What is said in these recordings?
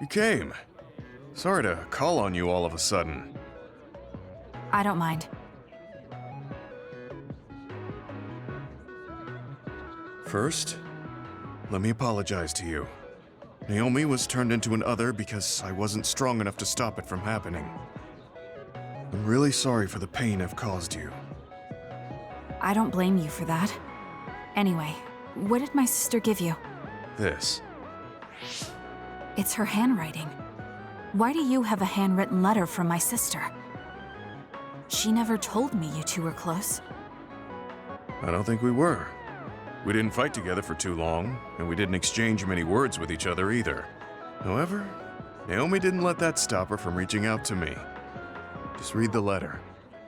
You came. Sorry to call on you all of a sudden. I don't mind. First, let me apologize to you. Naomi was turned into an other because I wasn't strong enough to stop it from happening. I'm really sorry for the pain I've caused you. I don't blame you for that. Anyway, what did my sister give you? This. It's her handwriting. Why do you have a handwritten letter from my sister? She never told me you two were close. I don't think we were. We didn't fight together for too long, and we didn't exchange many words with each other either. However, Naomi didn't let that stop her from reaching out to me. Just read the letter.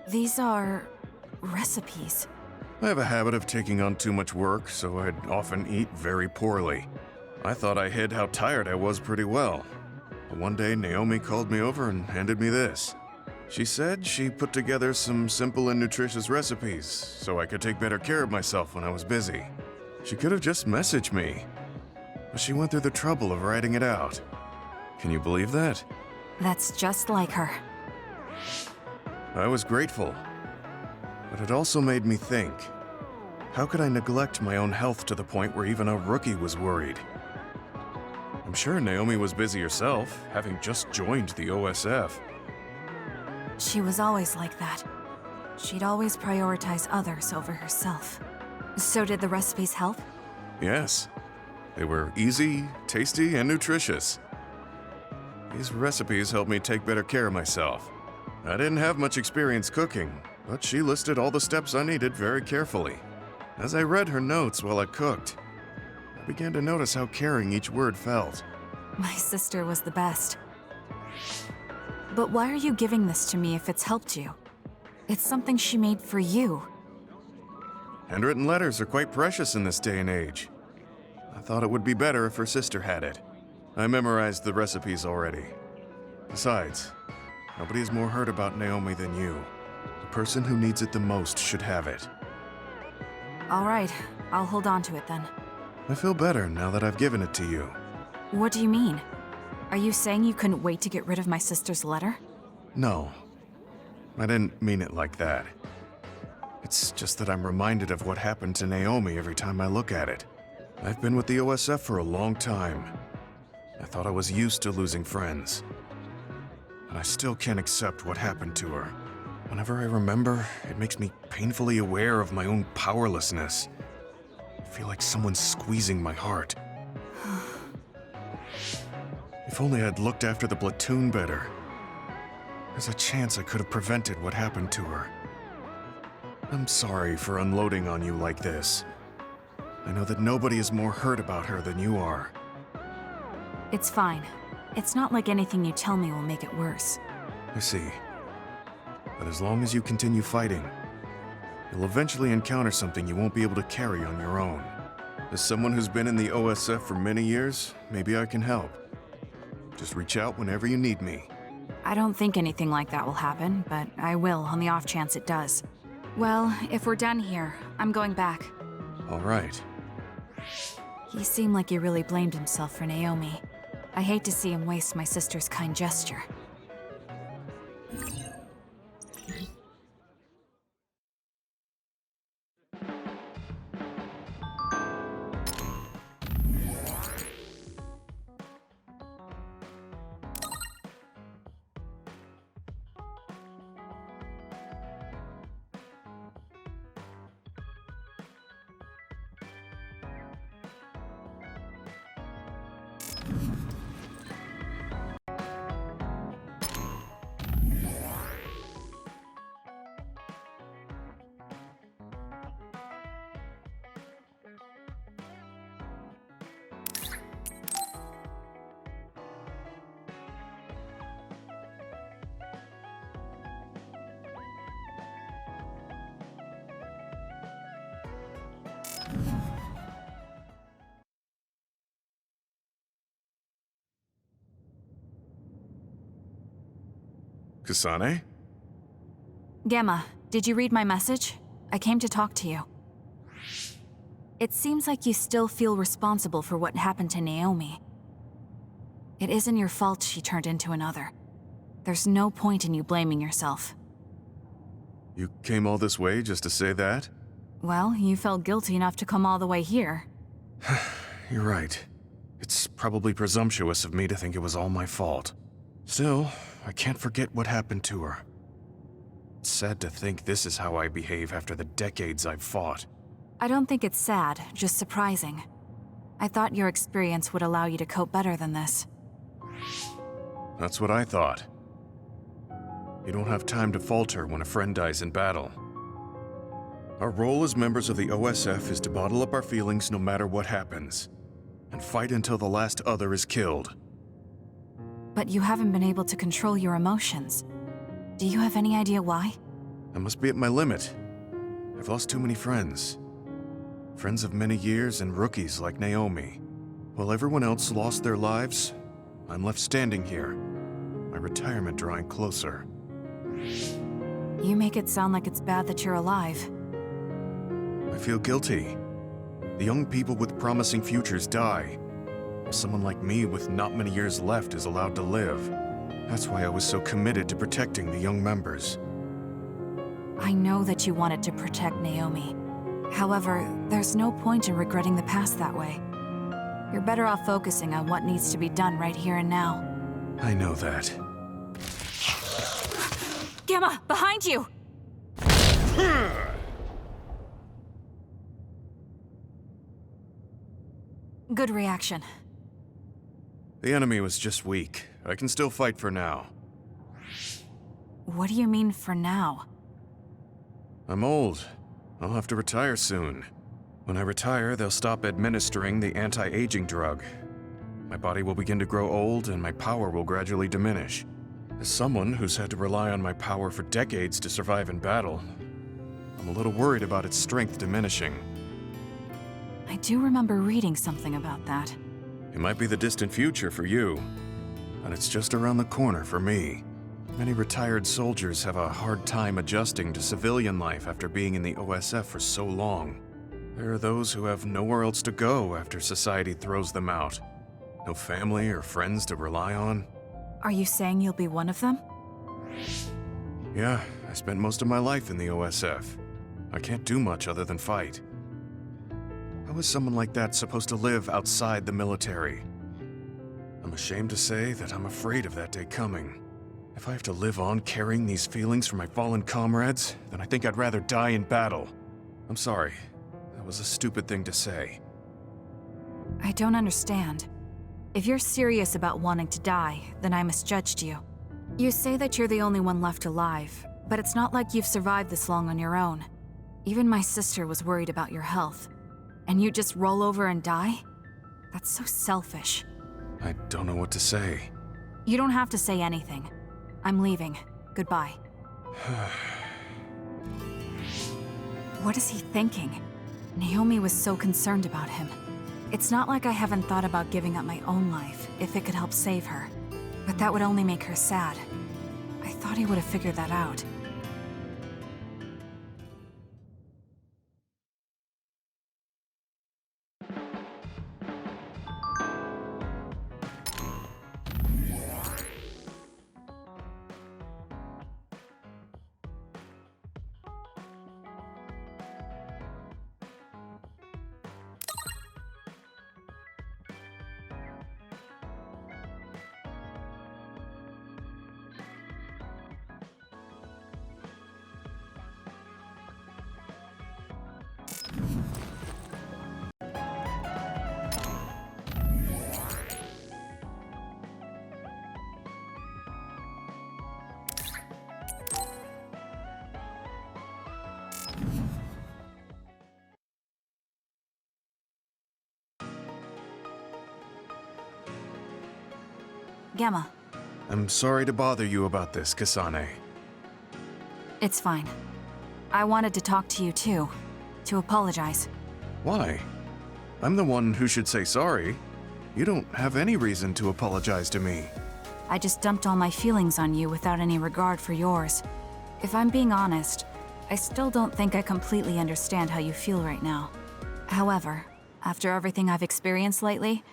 These are recipes. I have a habit of taking on too much work, so I'd often eat very poorly. I thought I hid how tired I was pretty well. But one day, Naomi called me over and handed me this. She said she put together some simple and nutritious recipes so I could take better care of myself when I was busy. She could have just messaged me, but she went through the trouble of writing it out. Can you believe that? That's just like her. I was grateful, but it also made me think. How could I neglect my own health to the point where even a rookie was worried? I'm sure Naomi was busy herself, having just joined the OSF. She was always like that. She'd always prioritize others over herself. So did the recipes help? Yes. They were easy, tasty, and nutritious. These recipes helped me take better care of myself. I didn't have much experience cooking, but she listed all the steps I needed very carefully. As I read her notes while I cooked, I began to notice how caring each word felt. My sister was the best. But why are you giving this to me if it's helped you? It's something she made for you. Handwritten letters are quite precious in this day and age. I thought it would be better if her sister had it. I memorized the recipes already. Besides, nobody has more heard about Naomi than you. The person who needs it the most should have it. All right, I'll hold on to it then. I feel better now that I've given it to you. What do you mean? Are you saying you couldn't wait to get rid of my sister's letter? No, I didn't mean it like that. It's just that I'm reminded of what happened to Naomi every time I look at it. I've been with the OSF for a long time. I thought I was used to losing friends. But I still can't accept what happened to her. Whenever I remember, it makes me painfully aware of my own powerlessness. I feel like someone's squeezing my heart. If only I'd looked after the platoon better. There's a chance I could have prevented what happened to her. I'm sorry for unloading on you like this. I know that nobody is more hurt about her than you are. It's fine. It's not like anything you tell me will make it worse. I see. But as long as you continue fighting, you'll eventually encounter something you won't be able to carry on your own. As someone who's been in the OSF for many years, maybe I can help. Just reach out whenever you need me. I don't think anything like that will happen, but I will on the off chance it does. Well, if we're done here, I'm going back. All right. He seemed like he really blamed himself for Naomi. I hate to see him waste my sister's kind gesture. Kasane? Gemma, did you read my message? I came to talk to you. It seems like you still feel responsible for what happened to Naomi. It isn't your fault she turned into another. There's no point in you blaming yourself. You came all this way just to say that? Well, you felt guilty enough to come all the way here. You're right. It's probably presumptuous of me to think it was all my fault. Still, I can't forget what happened to her. It's sad to think this is how I behave after the decades I've fought. I don't think it's sad, just surprising. I thought your experience would allow you to cope better than this. That's what I thought. You don't have time to falter when a friend dies in battle. Our role as members of the OSF is to bottle up our feelings no matter what happens, and fight until the last other is killed. But you haven't been able to control your emotions. Do you have any idea why? I must be at my limit. I've lost too many friends. Friends of many years and rookies like Naomi. While everyone else lost their lives, I'm left standing here, my retirement drawing closer. You make it sound like it's bad that you're alive. I feel guilty. The young people with promising futures die. Someone like me with not many years left is allowed to live. That's why I was so committed to protecting the young members. I know that you wanted to protect Naomi. However, there's no point in regretting the past that way. You're better off focusing on what needs to be done right here and now. I know that. Gemma, behind you! Good reaction. The enemy was just weak. I can still fight for now. What do you mean for now? I'm old. I'll have to retire soon. When I retire, they'll stop administering the anti-aging drug. My body will begin to grow old and my power will gradually diminish. As someone who's had to rely on my power for decades to survive in battle, I'm a little worried about its strength diminishing. I do remember reading something about that. It might be the distant future for you, but it's just around the corner for me. Many retired soldiers have a hard time adjusting to civilian life after being in the OSF for so long. There are those who have nowhere else to go after society throws them out. No family or friends to rely on. Are you saying you'll be one of them? Yeah, I spent most of my life in the OSF. I can't do much other than fight. How is someone like that supposed to live outside the military? I'm ashamed to say that I'm afraid of that day coming. If I have to live on carrying these feelings for my fallen comrades, then I think I'd rather die in battle. I'm sorry. That was a stupid thing to say. I don't understand. If you're serious about wanting to die, then I misjudged you. You say that you're the only one left alive, but it's not like you've survived this long on your own. Even my sister was worried about your health. And you just roll over and die? That's so selfish. I don't know what to say. You don't have to say anything. I'm leaving. Goodbye. What is he thinking? Naomi was so concerned about him. It's not like I haven't thought about giving up my own life if it could help save her. But that would only make her sad. I thought he would have figured that out. Gemma. I'm sorry to bother you about this, Kasane. It's fine. I wanted to talk to you too, to apologize. Why? I'm the one who should say sorry. You don't have any reason to apologize to me. I just dumped all my feelings on you without any regard for yours. If I'm being honest, I still don't think I completely understand how you feel right now. However, after everything I've experienced lately,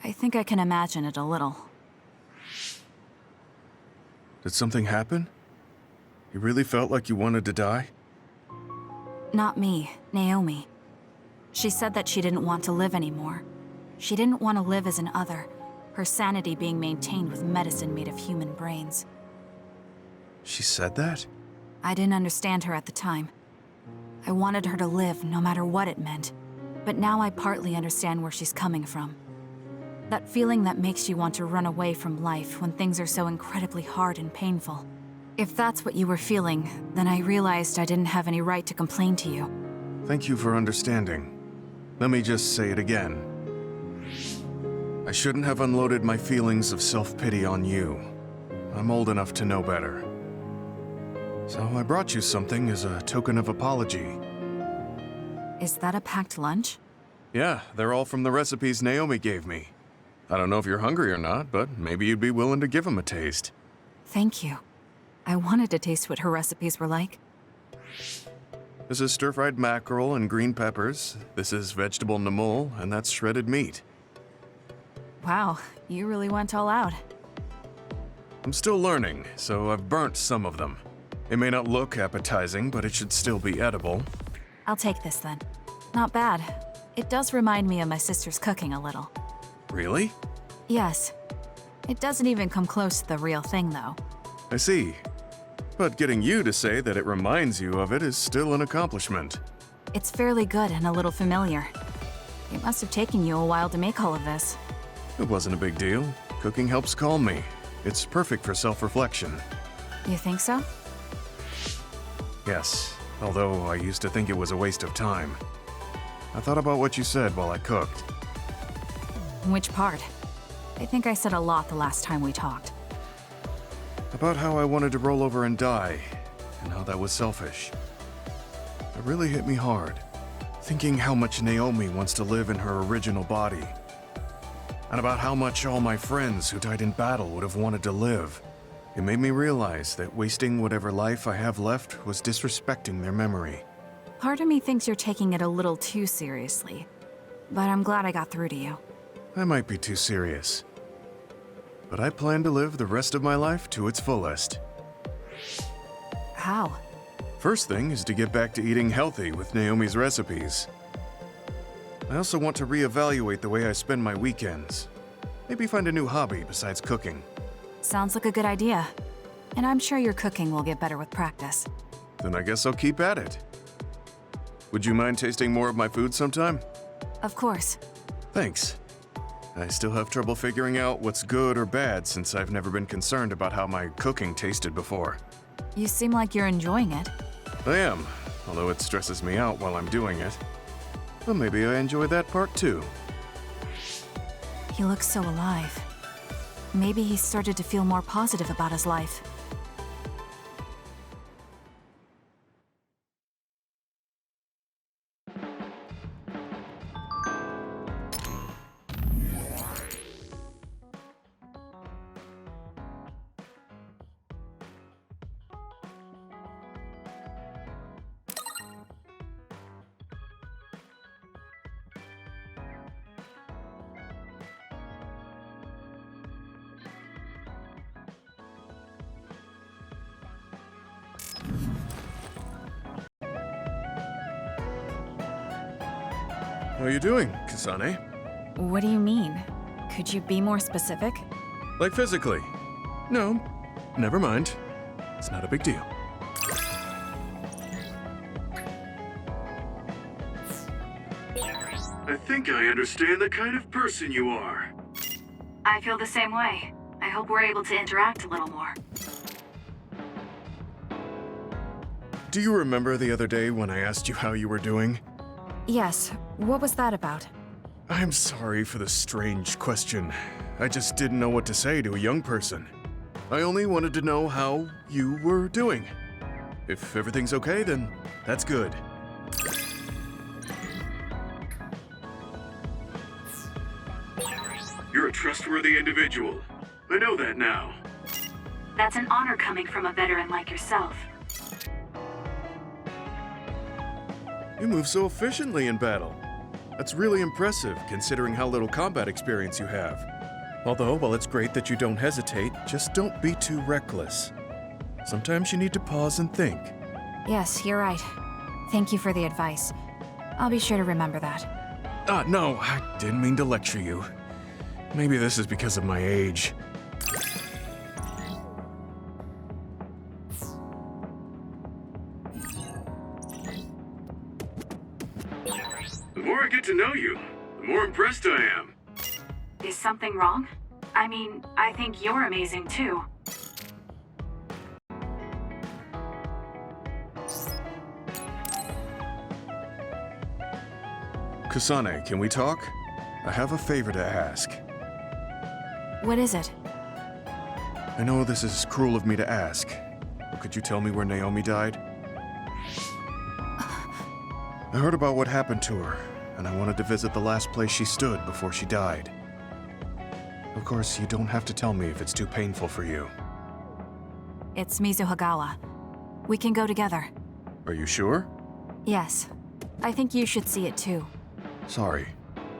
I think I can imagine it a little. Did something happen? You really felt like you wanted to die? Not me, Naomi. She said that she didn't want to live anymore. She didn't want to live as an other, her sanity being maintained with medicine made of human brains. She said that? I didn't understand her at the time. I wanted her to live no matter what it meant, but now I partly understand where she's coming from. That feeling that makes you want to run away from life when things are so incredibly hard and painful. If that's what you were feeling, then I realized I didn't have any right to complain to you. Thank you for understanding. Let me just say it again. I shouldn't have unloaded my feelings of self-pity on you. I'm old enough to know better. So I brought you something as a token of apology. Is that a packed lunch? Yeah, they're all from the recipes Naomi gave me. I don't know if you're hungry or not, but maybe you'd be willing to give them a taste. Thank you. I wanted to taste what her recipes were like. This is stir-fried mackerel and green peppers. This is vegetable namul, and that's shredded meat. Wow, you really went all out. I'm still learning, so I've burnt some of them. It may not look appetizing, but it should still be edible. I'll take this then. Not bad. It does remind me of my sister's cooking a little. Really? Yes. It doesn't even come close to the real thing, though. I see. But getting you to say that it reminds you of it is still an accomplishment. It's fairly good and a little familiar. It must have taken you a while to make all of this. It wasn't a big deal. Cooking helps calm me. It's perfect for self-reflection. You think so? Yes, although I used to think it was a waste of time. I thought about what you said while I cooked. Which part? I think I said a lot the last time we talked. About how I wanted to roll over and die, and how that was selfish. It really hit me hard, thinking how much Naomi wants to live in her original body. And about how much all my friends who died in battle would have wanted to live. It made me realize that wasting whatever life I have left was disrespecting their memory. Part of me thinks you're taking it a little too seriously, but I'm glad I got through to you. I might be too serious. But I plan to live the rest of my life to its fullest. How? First thing is to get back to eating healthy with Naomi's recipes. I also want to reevaluate the way I spend my weekends. Maybe find a new hobby besides cooking. Sounds like a good idea. And I'm sure your cooking will get better with practice. Then I guess I'll keep at it. Would you mind tasting more of my food sometime? Of course. Thanks. I still have trouble figuring out what's good or bad since I've never been concerned about how my cooking tasted before. You seem like you're enjoying it. I am, although it stresses me out while I'm doing it. But maybe I enjoy that part too. He looks so alive. Maybe he started to feel more positive about his life. How are you doing, Kasane? What do you mean? Could you be more specific? Like physically? No, never mind. It's not a big deal. I think I understand the kind of person you are. I feel the same way. I hope we're able to interact a little more. Do you remember the other day when I asked you how you were doing? Yes, what was that about? I'm sorry for the strange question. I just didn't know what to say to a young person. I only wanted to know how you were doing. If everything's okay, then that's good. You're a trustworthy individual. I know that now. That's an honor coming from a veteran like yourself. You move so efficiently in battle. That's really impressive, considering how little combat experience you have. Although, while it's great that you don't hesitate, just don't be too reckless. Sometimes you need to pause and think. Yes, you're right. Thank you for the advice. I'll be sure to remember that. No, I didn't mean to lecture you. Maybe this is because of my age. The more I get to know you, the more impressed I am. Is something wrong? I mean, I think you're amazing too. Kasane, can we talk? I have a favor to ask. What is it? I know this is cruel of me to ask, but could you tell me where Naomi died? I heard about what happened to her, and I wanted to visit the last place she stood before she died. Of course, you don't have to tell me if it's too painful for you. It's Mizuhagawa. We can go together. Are you sure? Yes. I think you should see it too. Sorry,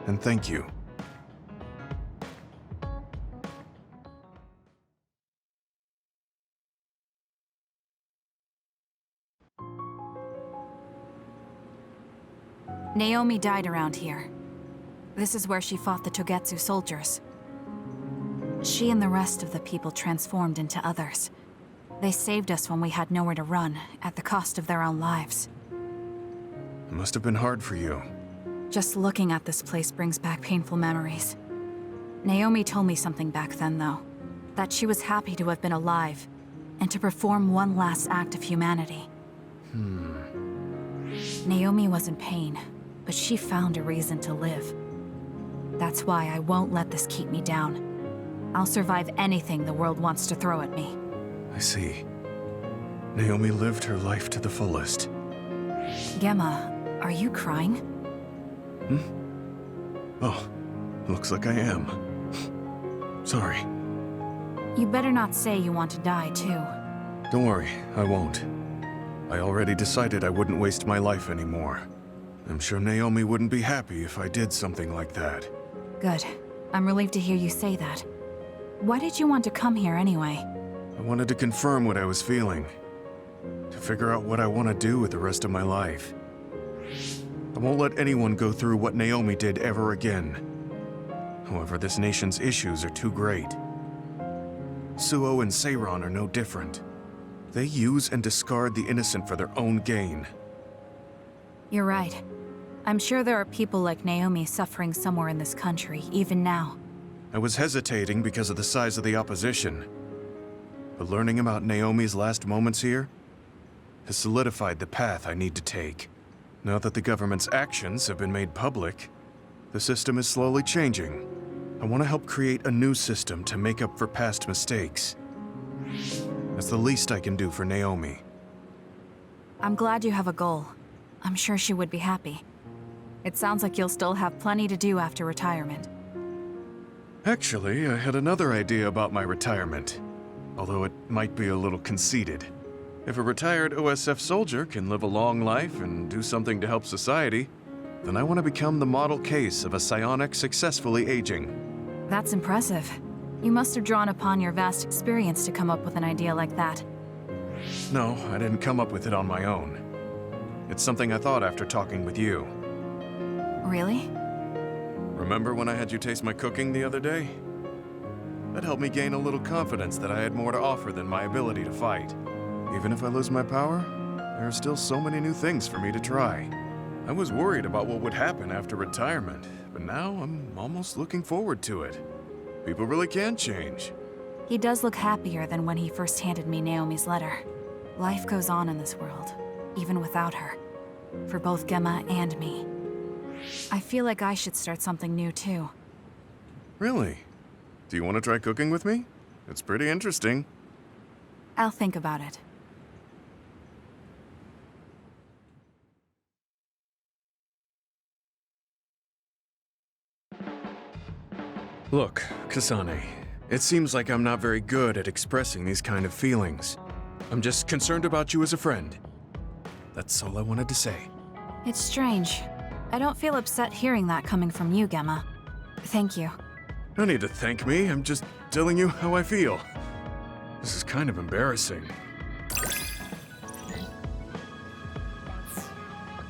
and thank you. Naomi died around here. This is where she fought the Togetsu soldiers. She and the rest of the people transformed into others. They saved us when we had nowhere to run, at the cost of their own lives. It must have been hard for you. Just looking at this place brings back painful memories. Naomi told me something back then, though. That she was happy to have been alive, and to perform one last act of humanity. Naomi was in pain, but she found a reason to live. That's why I won't let this keep me down. I'll survive anything the world wants to throw at me. I see. Naomi lived her life to the fullest. Gemma, are you crying? Oh, looks like I am. Sorry. You better not say you want to die, too. Don't worry, I won't. I already decided I wouldn't waste my life anymore. I'm sure Naomi wouldn't be happy if I did something like that. Good. I'm relieved to hear you say that. Why did you want to come here anyway? I wanted to confirm what I was feeling. To figure out what I want to do with the rest of my life. I won't let anyone go through what Naomi did ever again. However, this nation's issues are too great. Suo and Seiron are no different. They use and discard the innocent for their own gain. You're right. I'm sure there are people like Naomi suffering somewhere in this country, even now. I was hesitating because of the size of the opposition. But learning about Naomi's last moments here has solidified the path I need to take. Now that the government's actions have been made public, the system is slowly changing. I want to help create a new system to make up for past mistakes. That's the least I can do for Naomi. I'm glad you have a goal. I'm sure she would be happy. It sounds like you'll still have plenty to do after retirement. Actually, I had another idea about my retirement, although it might be a little conceited. If a retired OSF soldier can live a long life and do something to help society, then I want to become the model case of a psionic successfully aging. That's impressive. You must have drawn upon your vast experience to come up with an idea like that. No, I didn't come up with it on my own. It's something I thought after talking with you. Really? Remember when I had you taste my cooking the other day? That helped me gain a little confidence that I had more to offer than my ability to fight. Even if I lose my power, there are still so many new things for me to try. I was worried about what would happen after retirement, but now I'm almost looking forward to it. People really can change. He does look happier than when he first handed me Naomi's letter. Life goes on in this world, even without her. For both Gemma and me. I feel like I should start something new too. Really? Do you want to try cooking with me? It's pretty interesting. I'll think about it. Look, Kasane, it seems like I'm not very good at expressing these kind of feelings. I'm just concerned about you as a friend. That's all I wanted to say. It's strange. I don't feel upset hearing that coming from you, Gemma. Thank you. No need to thank me, I'm just telling you how I feel. This is kind of embarrassing.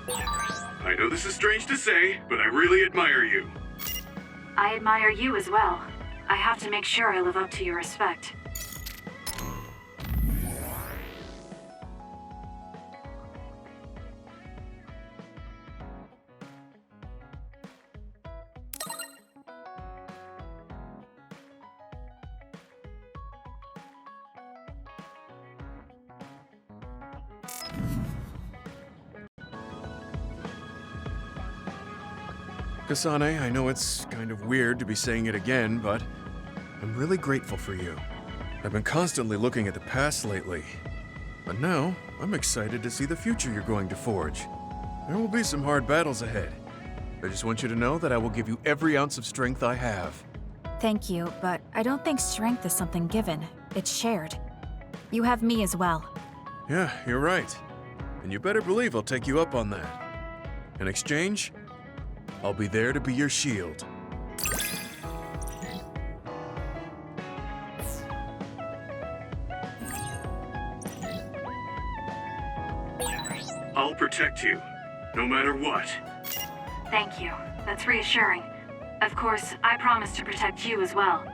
I know this is strange to say, but I really admire you. I admire you as well. I have to make sure I live up to your respect. Kasane, I know it's kind of weird to be saying it again, but I'm really grateful for you. I've been constantly looking at the past lately, but now I'm excited to see the future you're going to forge. There will be some hard battles ahead. I just want you to know that I will give you every ounce of strength I have. Thank you, but I don't think strength is something given. It's shared. You have me as well. Yeah, you're right. And you better believe I'll take you up on that. In exchange, I'll be there to be your shield. I'll protect you, no matter what. Thank you. That's reassuring. Of course, I promise to protect you as well.